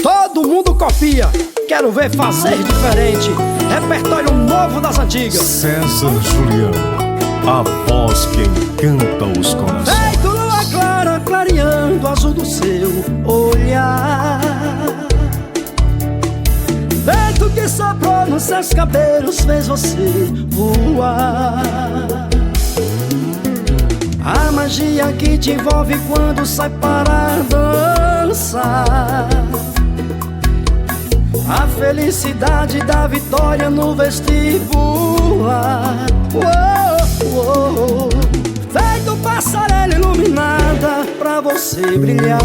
Todo mundo copia, quero ver fazer diferente. Repertório novo das antigas. César Juliano, a voz que encanta os corações. Feito lua clara, clareando o azul do seu olhar. Vento que soprou nos seus cabelos fez você voar. A magia que te envolve quando sai para dançar. A felicidade da vitória no vestibular. Feito passarela iluminada pra você brilhar.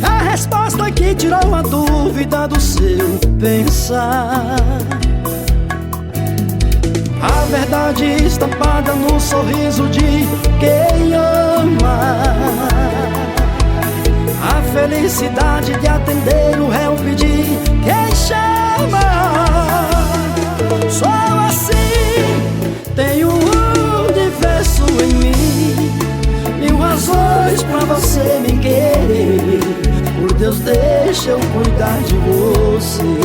A resposta que tirou a dúvida do seu pensar. A verdade estampada no sorriso de quem ama. A felicidade de atender o réu pedir quem chama. Só assim tenho um universo em mim, 1000 razões pra você me querer. Por Deus, deixa eu cuidar de você.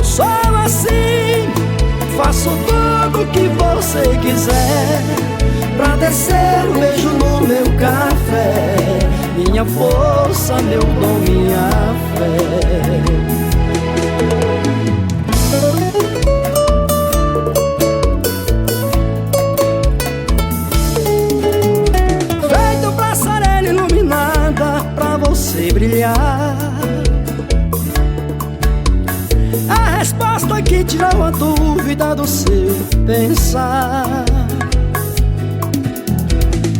Só assim faço tudo o que você quiser pra descer um beijo no meu café. Minha força, meu dom, minha fé. Feito passarela iluminada pra você brilhar. A resposta que tirou a dúvida do seu pensar.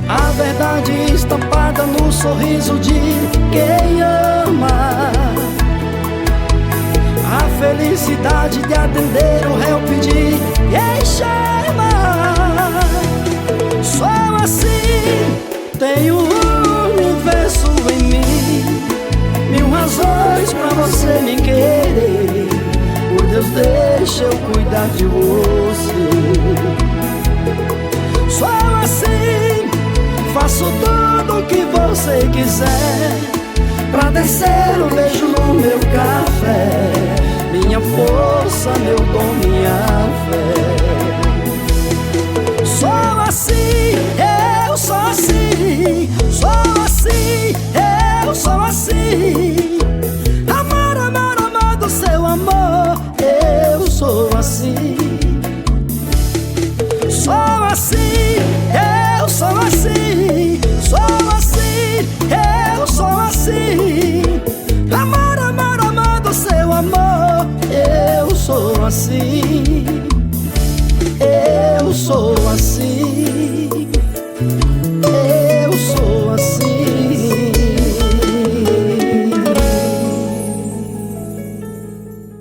A verdade estampada no sorriso de quem ama. A felicidade de atender o réu pedir quem chama. Só assim tenho um universo em mim, 1000 razões pra você me querer. Por Deus, deixa eu cuidar de você. Só assim faço tudo o que você quiser pra descer um beijo no meu café. Minha força, meu dom, minha fé. Só assim, eu sou assim. Só assim, eu sou assim. Amar, amar, amar do seu amor. Eu sou assim. Só assim, eu sou assim. Sou assim, eu sou assim. Amar, amar, amar do seu amor. Eu sou assim.